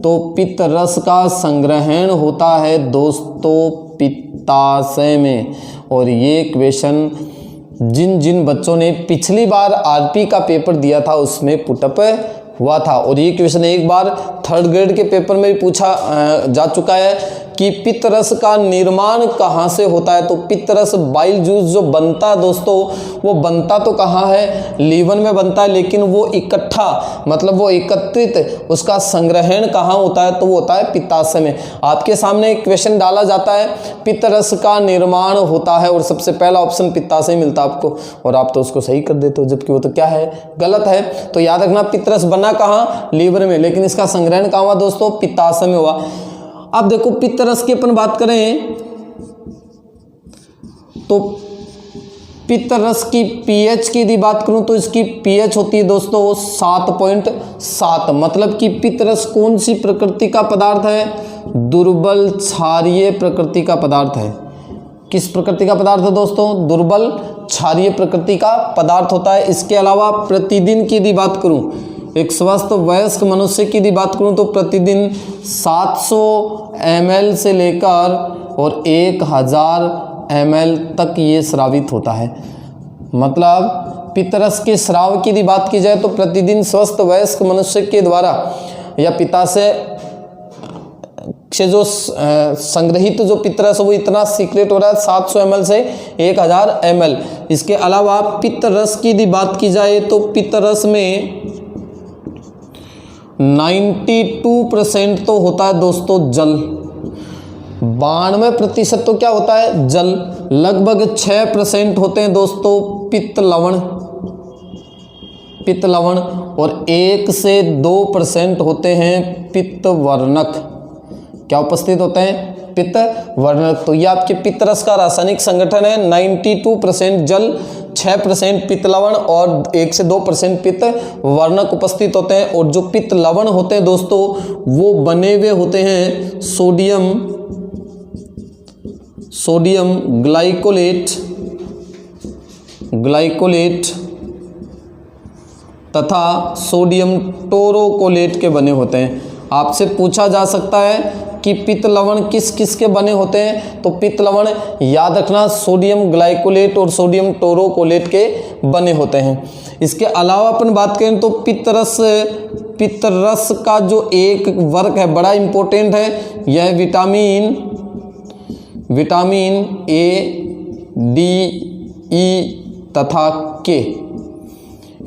तो पित्त रस का संग्रहण होता है दोस्तों पित्ताशय में। और ये क्वेश्चन जिन जिन बच्चों ने पिछली बार आरपी का पेपर दिया था उसमें पुटअप हुआ था, और ये क्वेश्चन एक बार 3rd ग्रेड के पेपर में भी पूछा जा चुका है कि पित्त रस का निर्माण कहाँ से होता है। तो पित्त रस बाइल जूस जो बनता है दोस्तों, वो बनता तो कहाँ है, लीवर में बनता है, लेकिन वो इकट्ठा मतलब वो एकत्रित उसका संग्रहण कहाँ होता है, तो वो होता है पित्ताशय में। आपके सामने एक क्वेश्चन डाला जाता है पित्त रस का निर्माण होता है, और सबसे पहला ऑप्शन पित्ताशय मिलता है आपको, और आप तो उसको सही कर देते हो, जबकि वो तो क्या है, गलत है। तो याद रखना पित्त रस बना कहाँ, लीवर में, लेकिन इसका संग्रहण कहाँ हुआ दोस्तों, पित्ताशय में हुआ। अब देखो पित्त रस की अपन बात करें तो पित्त रस की पीएच की यदि बात करूं तो इसकी पीएच होती है दोस्तों 7.7। मतलब कि पित्त रस कौन सी प्रकृति का पदार्थ है, दुर्बल क्षारीय प्रकृति का पदार्थ है। किस प्रकृति का पदार्थ है दोस्तों, दुर्बल क्षारीय प्रकृति का पदार्थ होता है। इसके अलावा प्रतिदिन की यदि बात करूं, एक स्वस्थ वयस्क मनुष्य की यदि बात करूं तो प्रतिदिन 700 ml से लेकर और 1000 ml तक ये स्रावित होता है। मतलब पित्त रस के स्राव की यदि बात की जाए तो प्रतिदिन स्वस्थ वयस्क मनुष्य के द्वारा या पित्ताशय से जो संग्रहित जो पित्त रस वो इतना सीक्रेट हो रहा है 700 ml से 1000 ml। इसके अलावा पित्त रस की यदि बात की जाए तो पित्त रस में 92% तो होता है दोस्तों जल, 92% तो क्या होता है, जल। लगभग 6% होते हैं दोस्तों पित्त लवण, और 1 से 2% होते हैं पित्त वर्णक। क्या उपस्थित होते हैं, पित्त वर्णक। तो ये आपके पित्त रस का रासायनिक संगठन है, 92% जल, 6% पित्त लवण और 1 से 2% पित्त वर्णक उपस्थित होते हैं। और जो पित्त लवण होते हैं दोस्तों वो बने हुए होते हैं सोडियम ग्लाइकोलेट तथा सोडियम टोरोकोलेट के बने होते हैं। आपसे पूछा जा सकता है कि पित्त लवण किस किस के बने होते हैं, तो पित्त लवण याद रखना सोडियम ग्लाइकोलेट और सोडियम टोरोकोलेट के बने होते हैं। इसके अलावा अपन बात करें तो पित्त रस का जो एक वर्ग है बड़ा इंपॉर्टेंट है, यह विटामिन ए, डी, ई तथा के,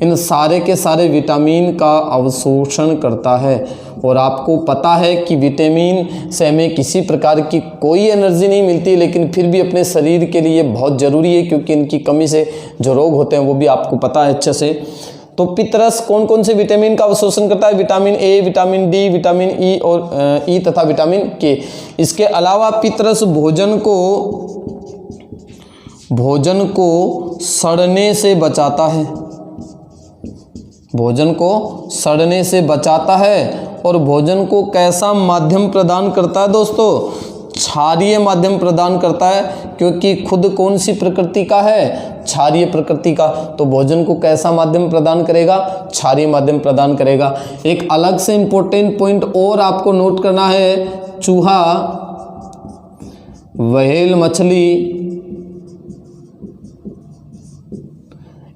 इन सारे के सारे विटामिन का अवशोषण करता है। और आपको पता है कि विटामिन से हमें किसी प्रकार की कोई एनर्जी नहीं मिलती, लेकिन फिर भी अपने शरीर के लिए बहुत ज़रूरी है, क्योंकि इनकी कमी से जो रोग होते हैं वो भी आपको पता है अच्छे से। तो पित्त रस कौन कौन से विटामिन का अवशोषण करता है, vitamin A, vitamin D, vitamin E और ई तथा विटामिन के। इसके अलावा पित्त रस भोजन को सड़ने से बचाता है, भोजन को सड़ने से बचाता है। और भोजन को कैसा माध्यम प्रदान करता है दोस्तों, क्षारीय माध्यम प्रदान करता है, क्योंकि खुद कौन सी प्रकृति का है, क्षारीय प्रकृति का। तो भोजन को कैसा माध्यम प्रदान करेगा, क्षारीय माध्यम प्रदान करेगा। एक अलग से इंपॉर्टेंट पॉइंट और आपको नोट करना है, चूहा, व्हेल मछली,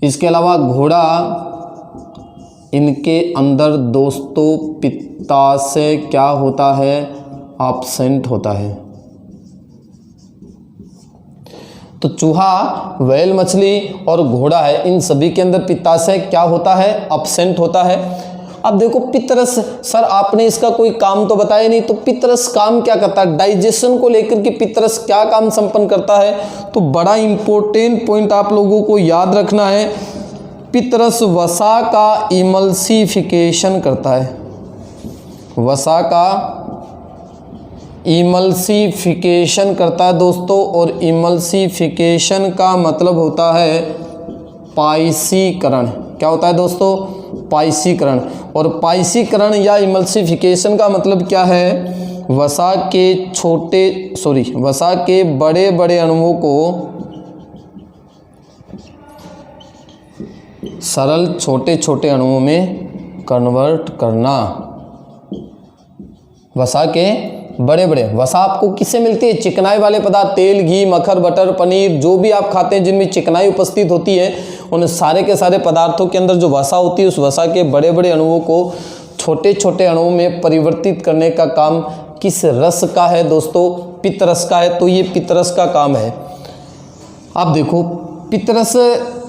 इसके अलावा घोड़ा, इनके अंदर दोस्तों पित्ताशय क्या होता है, एब्सेंट होता है। तो चूहा, व्हेल मछली और घोड़ा है, इन सभी के अंदर पित्ताशय क्या होता है, एब्सेंट होता है। अब देखो पित्त रस, सर आपने इसका कोई काम तो बताया नहीं, तो पित्त रस काम क्या करता है, डाइजेशन को लेकर के पित्त रस क्या काम संपन्न करता है। तो बड़ा इंपॉर्टेंट पॉइंट आप लोगों को याद रखना है, पित्त रस वसा का इमल्सिफिकेशन करता है, वसा का इमल्सिफिकेशन करता है दोस्तों। और इमल्सिफिकेशन का मतलब होता है पाइसीकरण। क्या होता है दोस्तों, पाइसीकरण। और पाइसीकरण या इमल्सिफिकेशन का मतलब क्या है, वसा के बड़े बड़े अणुओं को सरल छोटे छोटे अणुओं में कन्वर्ट करना। वसा के बड़े बड़े। वसा आपको किससे मिलती है? चिकनाई वाले पदार्थ, तेल, घी, मक्खन, बटर, पनीर, जो भी आप खाते हैं जिनमें चिकनाई उपस्थित होती है, उन सारे के सारे पदार्थों के अंदर जो वसा होती है, उस वसा के बड़े बड़े अणुओं को छोटे छोटे अणुओं में परिवर्तित करने का काम किस रस का है दोस्तों? पित्त रस का है। तो ये पित्त रस का काम है। आप देखो, पित्त रस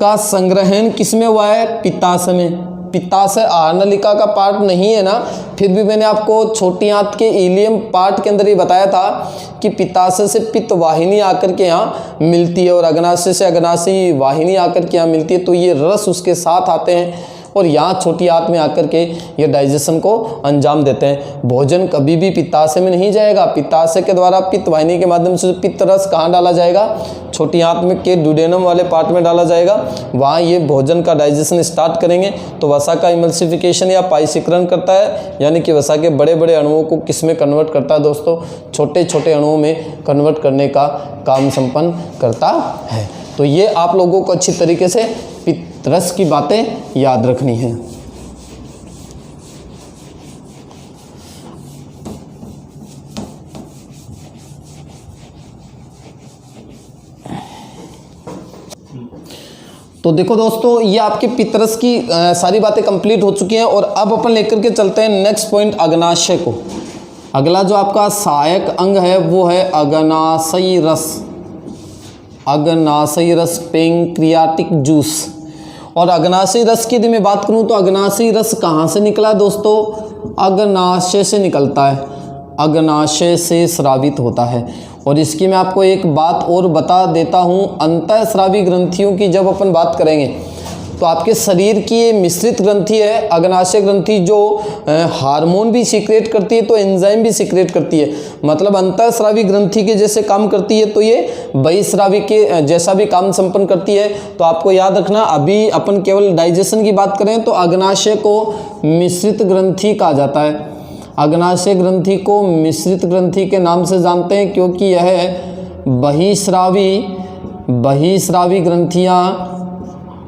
का संग्रहण किसमें हुआ है? पित्ताशय में। पित्ताशय आहार नलिका का पार्ट नहीं है ना, फिर भी मैंने आपको छोटी आंत के इलियम पार्ट के अंदर ये बताया था कि पित्ताशय से पित्त वाहिनी आकर के यहाँ मिलती है और अग्नाशय से अग्नाशयी वाहिनी आकर के यहाँ मिलती है। तो ये रस उसके साथ आते हैं और यहाँ छोटी आंत में आकर के ये डाइजेशन को अंजाम देते हैं। भोजन कभी भी पित्ताशय में नहीं जाएगा। पित्ताशय के द्वारा पित्त वाहिनी के माध्यम से पित्त रस कहाँ डाला जाएगा? छोटी आंत में के ड्यूडेनम वाले पार्ट में डाला जाएगा। वहाँ ये भोजन का डाइजेशन स्टार्ट करेंगे। तो वसा का इमल्सिफिकेशन या पाइसीकरण करता है, यानी कि वसा के बड़े बड़े अणुओं को किस में कन्वर्ट करता है दोस्तों? छोटे छोटे अणुओं में कन्वर्ट करने का काम संपन्न करता है। तो ये आप लोगों को अच्छी तरीके से पित्त रस की बातें याद रखनी है। तो देखो दोस्तों, ये आपके पित्त रस की सारी बातें कंप्लीट हो चुकी हैं और अब अपन लेकर के चलते हैं नेक्स्ट पॉइंट, अग्नाशय को। अगला जो आपका सहायक अंग है वो है अग्नाशयी रस। अग्नाशयी रस, पैंक्रियाटिक जूस। और अग्नाशयी रस की यदि मैं बात करूं तो अग्नाशयी रस कहाँ से निकला दोस्तों? अग्नाशय से निकलता है, अग्नाशय से स्रावित होता है। और इसकी मैं आपको एक बात और बता देता हूं, अंतःस्रावी ग्रंथियों की जब अपन बात करेंगे तो आपके शरीर की ये मिश्रित ग्रंथि है अग्नाशय ग्रंथि, जो हार्मोन भी सीक्रेट करती है तो एंजाइम भी सीक्रेट करती है। मतलब अंतःस्रावी ग्रंथि के जैसे काम करती है तो ये बहिःस्रावी के जैसा भी काम संपन्न करती है। तो आपको याद रखना, अभी अपन केवल डाइजेशन की बात करें तो अग्नाशय को मिश्रित ग्रंथि कहा जाता है। अग्नाशय ग्रंथि को मिश्रित ग्रंथि के नाम से जानते हैं क्योंकि यह बहिःस्रावी ग्रंथियाँ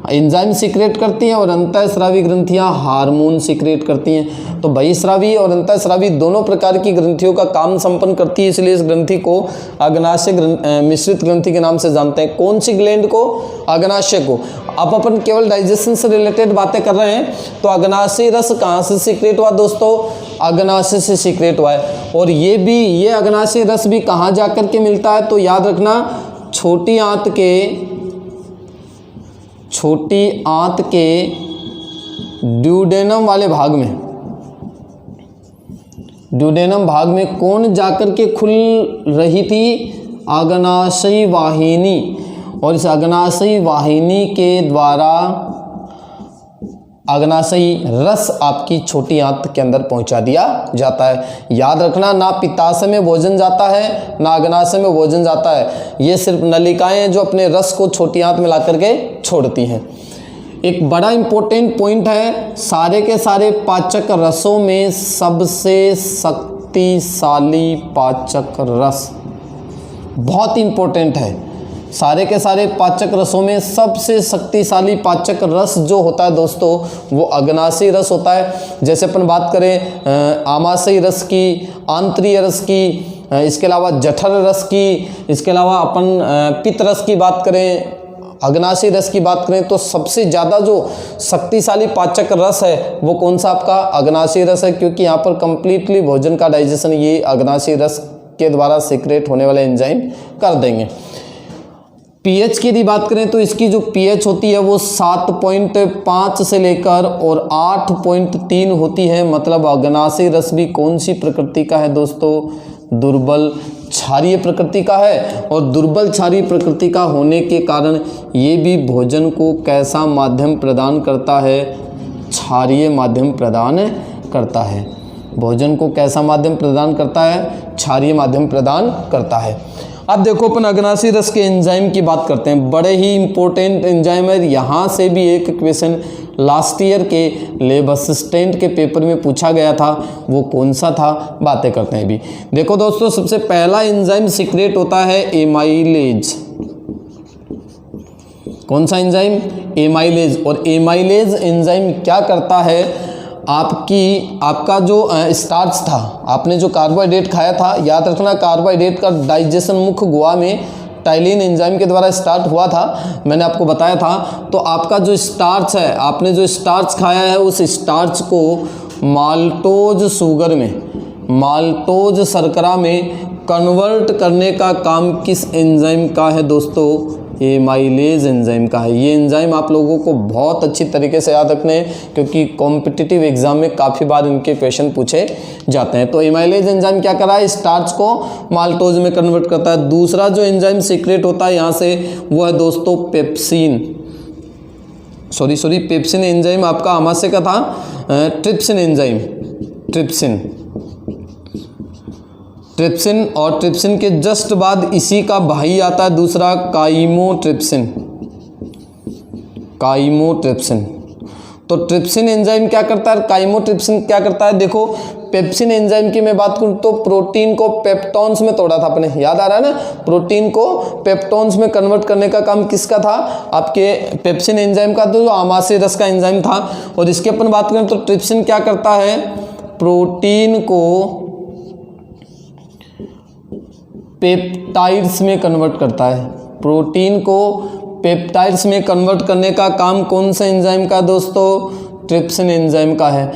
एंजाइम सीक्रेट करती हैं और अंतःस्रावी ग्रंथियां हार्मोन सीक्रेट करती हैं। तो बहिःस्रावी और अंतःस्रावी दोनों प्रकार की ग्रंथियों का काम संपन्न करती है, इसलिए इस ग्रंथि को अग्नाशय मिश्रित ग्रंथि के नाम से जानते हैं। कौन सी ग्लैंड को? अग्नाशय को। अब अपन केवल डाइजेशन से रिलेटेड बातें कर रहे हैं तो अग्नाशयी रस कहाँ से सीक्रेट हुआ दोस्तों? अग्नाशय से सीक्रेट हुआ है। और ये अग्नाशयी रस भी कहाँ जाकर के मिलता है? तो याद रखना, छोटी आंत के ड्यूडेनम वाले भाग में, ड्यूडेनम भाग में कौन जाकर के खुल रही थी? अग्नाशयी वाहिनी। और इस अग्नाशयी वाहिनी के द्वारा अग्नाशयी रस आपकी छोटी आंत के अंदर पहुंचा दिया जाता है। याद रखना, ना पित्ताशय में भोजन जाता है ना अग्नाशय में भोजन जाता है। ये सिर्फ नलिकाएं हैं जो अपने रस को छोटी आंत में ला करके छोड़ती हैं। एक बड़ा इंपॉर्टेंट पॉइंट है, सारे के सारे पाचक रसों में सबसे शक्तिशाली पाचक रस, बहुत इंपॉर्टेंट है। सारे के सारे पाचक रसों में सबसे शक्तिशाली पाचक रस जो होता है दोस्तों वो अग्नाशयी रस होता है। जैसे अपन बात करें आमाशयी रस की, आंतरीय रस की, इसके अलावा जठर रस की, इसके अलावा अपन पित्त रस की बात करें, अग्नाशयी रस की बात करें तो सबसे ज़्यादा जो शक्तिशाली पाचक रस है वो कौन सा? आपका अग्नाशयी रस है, क्योंकि यहाँ पर कंप्लीटली भोजन का डाइजेशन ये अग्नाशयी रस के द्वारा सीक्रेट होने वाले एंजाइम कर देंगे। पीएच की यदि बात करें तो इसकी जो पीएच होती है वो 7.5 से लेकर और 8.3 होती है। मतलब अग्नाशयी रस भी कौन सी प्रकृति का है दोस्तों? दुर्बल क्षारीय प्रकृति का है। और दुर्बल क्षारीय प्रकृति का होने के कारण ये भी भोजन को कैसा माध्यम प्रदान करता है? क्षारीय माध्यम प्रदान करता है। भोजन को कैसा माध्यम प्रदान करता है? क्षारीय माध्यम प्रदान करता है। अब देखो, अपन अग्नाशयी रस के एंजाइम की बात करते हैं। बड़े ही इंपॉर्टेंट एंजाइम है। यहाँ से भी एक क्वेश्चन लास्ट ईयर के लैब असिस्टेंट के पेपर में पूछा गया था, वो कौन सा था? बातें करते हैं अभी। देखो दोस्तों, सबसे पहला एंजाइम सीक्रेट होता है एमाइलेज। कौन सा एंजाइम? एमाइलेज। और एमाइलेज एंजाइम क्या करता है? आपका जो स्टार्च था, आपने जो कार्बोहाइड्रेट खाया था, याद रखना कार्बोहाइड्रेट का डाइजेशन मुख्य गुहा में टाइलिन एंजाइम के द्वारा स्टार्ट हुआ था, मैंने आपको बताया था। तो आपका जो स्टार्च है, आपने जो स्टार्च खाया है, उस स्टार्च को माल्टोज शुगर में, माल्टोज शर्करा में कन्वर्ट करने का काम किस एंजाइम का है दोस्तों? एमाइलेज एंजाइम का है। ये एंजाइम आप लोगों को बहुत अच्छी तरीके से याद रखने हैं, क्योंकि कॉम्पिटिटिव एग्जाम में काफ़ी बार इनके क्वेश्चन पूछे जाते हैं। तो एमाइलेज एंजाइम क्या कर रहा है? स्टार्च को माल्टोज में कन्वर्ट करता है। दूसरा जो एंजाइम सीक्रेट होता है यहाँ से, वो है दोस्तों पेप्सिन। पेप्सिन एंजाइम आपका आमाशय का था, ट्रिप्सिन एंजाइम, ट्रिप्सिन और ट्रिप्सिन के जस्ट बाद इसी का भाई आता है दूसरा काइमोट्रिप्सिन। तो ट्रिप्सिन एंजाइम क्या करता है, काइमोट्रिप्सिन क्या करता है? देखो, पेप्सिन एंजाइम की मैं बात करूं तो प्रोटीन को पेप्टॉन्स में तोड़ा था अपने, याद आ रहा है ना? प्रोटीन को पेप्टॉन्स में कन्वर्ट करने का काम किसका था? आपके पेप्सिन एंजाइम का, तो जो आमाशय रस का एंजाइम था। और इसकी अपन बात करें तो ट्रिप्सिन क्या करता है? प्रोटीन को पेप्टाइड्स में कन्वर्ट करता है। प्रोटीन को पेप्टाइड्स में कन्वर्ट करने का काम कौन सा एंजाइम का दोस्तों? ट्रिप्सिन एंजाइम का है,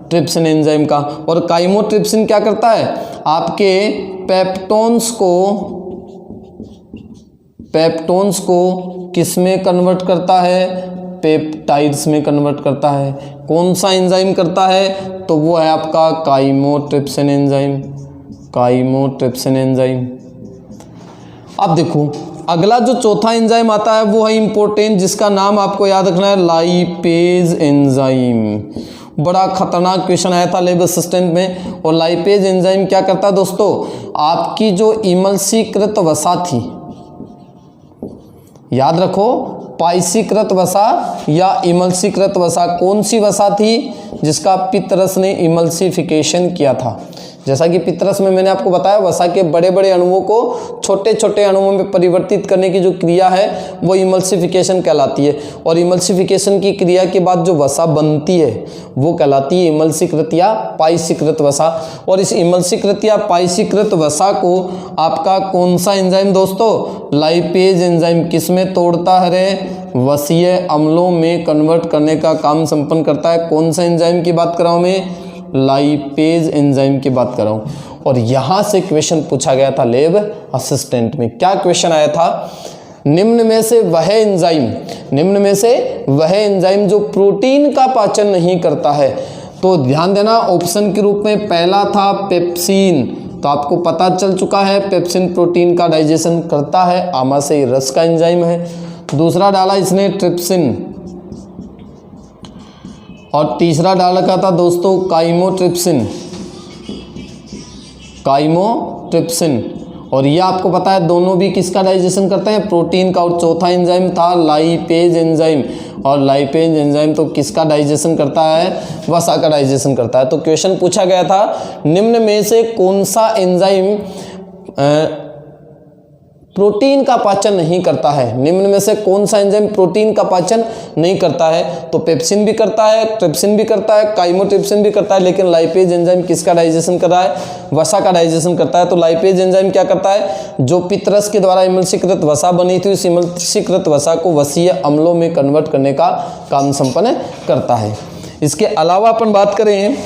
ट्रिप्सिन एंजाइम का। और काइमोट्रिप्सिन क्या करता है? आपके पेप्टोन्स को किस में कन्वर्ट करता है? पेप्टाइड्स में कन्वर्ट करता है। कौन सा एंजाइम करता है? तो वो है आपका काइमोट्रिप्सिन एंजाइम। अब देखो, अगला जो चौथा एंजाइम आता है वो है इंपॉर्टेंट, जिसका नाम आपको याद रखना है, लाइपेज एंजाइम। बड़ा खतरनाक क्वेश्चन आया था लैब असिस्टेंट में। और लाइपेज एंजाइम क्या करता है दोस्तों? आपकी जो इमल्सीकृत वसा थी, याद रखो, पाइसीकृत वसा या इमल्सीकृत वसा, कौन सी वसा थी? जिसका पित्तरस ने इमल्सिफिकेशन किया था। जैसा कि पित्तरस में मैंने आपको बताया, वसा के बड़े बड़े अणुओं को छोटे छोटे अणुओं में परिवर्तित करने की जो क्रिया है वो इमल्सिफिकेशन कहलाती है। और इमल्सिफिकेशन की क्रिया के बाद जो वसा बनती है वो कहलाती है इमल्सीकृत या पाइसीकृत वसा। और इस इमल्सीकृत या पाइसीकृत वसा को आपका कौन सा एंजाइम दोस्तों? लाइपेज एंजाइम किस में तोड़ता है रे? वसीय अम्लों में कन्वर्ट करने का काम संपन्न करता है। कौन सा एंजाइम की बात कर रहा हूं मैं? लाइपेज एंजाइम की बात कर रहा हूं। और यहां से क्वेश्चन पूछा गया था लैब असिस्टेंट में। क्या क्वेश्चन आया था? निम्न में से वह एंजाइम जो प्रोटीन का पाचन नहीं करता है। तो ध्यान देना, ऑप्शन के रूप में पहला था पेप्सिन, तो आपको पता चल चुका है पेप्सिन प्रोटीन का डाइजेशन करता है, आमाशय रस का एंजाइम है। दूसरा डाला इसने ट्रिप्सिन, और तीसरा डाल रखा था दोस्तों काइमोट्रिप्सिन। और ये आपको पता है दोनों भी किसका डाइजेशन करते हैं? प्रोटीन का। और चौथा एंजाइम था लाइपेज एंजाइम, और लाइपेज एंजाइम तो किसका डाइजेशन करता है? वसा का डाइजेशन करता है। तो क्वेश्चन पूछा गया था, निम्न में से कौन सा एंजाइम प्रोटीन का पाचन नहीं करता है? निम्न में से कौन सा एंजाइम प्रोटीन का पाचन नहीं करता है? तो पेप्सिन भी करता है, ट्रिप्सिन भी करता है, काइमोट्रिप्सिन भी करता है, लेकिन लाइपेज एंजाइम किसका डाइजेशन कर रहा है? वसा का डाइजेशन करता है। तो लाइपेज एंजाइम क्या करता है? जो पित्तरस के द्वारा इमल्सीकृत वसा बनी थी, उस इमल्सीकृत वसा को वसीय अम्लों में कन्वर्ट करने का काम संपन्न करता है। इसके अलावा अपन बात करें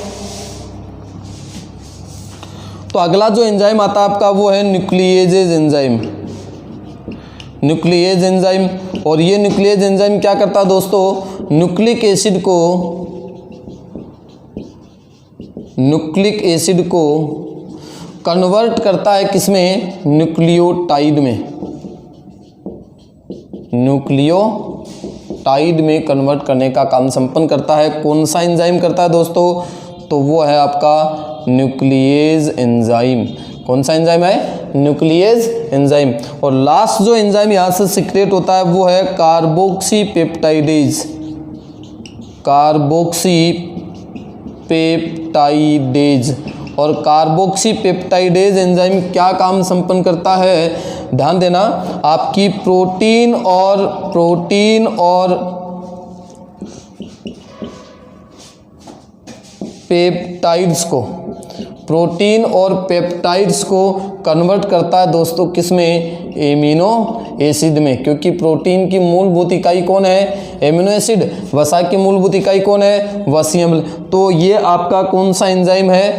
तो अगला जो एंजाइम आता है आपका वो है न्यूक्लिएज एंजाइम। और ये न्यूक्लिएज एंजाइम क्या करता है दोस्तों? न्यूक्लिक एसिड को कन्वर्ट करता है किसमें? न्यूक्लियोटाइड में कन्वर्ट करने का काम संपन्न करता है। कौन सा एंजाइम करता है दोस्तों? तो वो है आपका न्यूक्लिएज एंजाइम। कौन सा एंजाइम है? Nuclease enzyme. और लास्ट जो एंजाइम यहाँ से सीक्रेट होता है वो है कार्बोक्सीपेप्टाइडेज। और कार्बोक्सीपेप्टाइडेज एंजाइम क्या काम संपन्न करता है? ध्यान देना, आपकी प्रोटीन और पेप्टाइड्स को, प्रोटीन और पेप्टाइड्स को कन्वर्ट करता है दोस्तों किसमें, एमिनो एसिड में, क्योंकि प्रोटीन की मूलभूत इकाई कौन है, एमिनो एसिड। वसा की मूलभूत इकाई कौन है, वसीय अम्ल। तो ये आपका कौन सा एंजाइम है,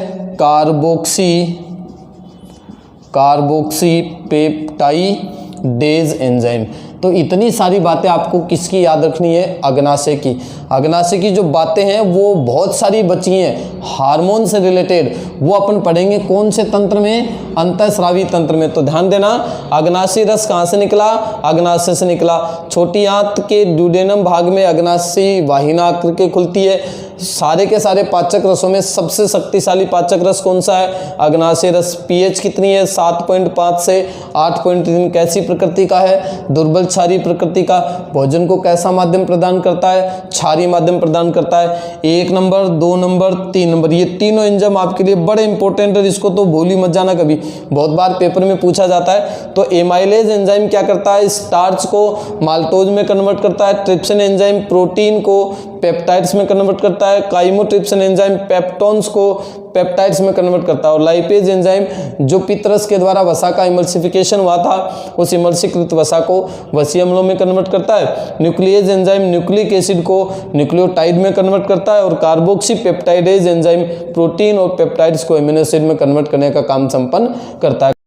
कार्बोक्सी पेप्टाइडेज एंजाइम। तो इतनी सारी बातें आपको किसकी याद रखनी है, अग्नाशय की। अग्नाशय की जो बातें हैं वो बहुत सारी बची हैं हार्मोन से रिलेटेड, वो अपन पढ़ेंगे कौन से तंत्र में, अंतःस्रावी तंत्र में। तो ध्यान देना, अग्नाशयी रस कहाँ से निकला, अग्नाशय से निकला। छोटी आंत के ड्यूडेनम भाग में अग्नाशयी वाहिना आकृति के खुलती है। सारे के सारे पाचक रसों में सबसे शक्तिशाली पाचक रस कौन सा है, अग्नाशय रस। पीएच कितनी है, 7.5 से 8.3। कैसी प्रकृति का है, दुर्बल क्षारीय प्रकृति का। भोजन को कैसा माध्यम प्रदान करता है, क्षारीय माध्यम प्रदान करता है। 1 नंबर, 2 नंबर, 3 नंबर, ये तीनों एंजाइम आपके लिए बड़े इंपॉर्टेंट है, इसको तो भूल ही मत जाना कभी, बहुत बार पेपर में पूछा जाता है। तो एमाइलेज एंजाइम क्या करता है, स्टार्च को माल्टोज में कन्वर्ट करता है। ट्रिप्सिन एंजाइम प्रोटीन को पेप्टाइड्स में कन्वर्ट करता है। काइमोट्रिप्सिन एंजाइम पेप्टोन्स को पेप्टाइड्स में कन्वर्ट करता है। और लाइपेज एंजाइम जो पित्तरस के द्वारा वसा का इमल्सिफिकेशन हुआ था, उस इमल्सीकृत वसा को वसीय अम्लों में कन्वर्ट करता है। न्यूक्लियेज एंजाइम न्यूक्लिक एसिड को न्यूक्लियोटाइड में कन्वर्ट करता है। और कार्बोक्सी पेप्टाइडेज एंजाइम प्रोटीन और पेप्टाइड्स को एमिनो एसिड में कन्वर्ट करने का काम संपन्न करता है।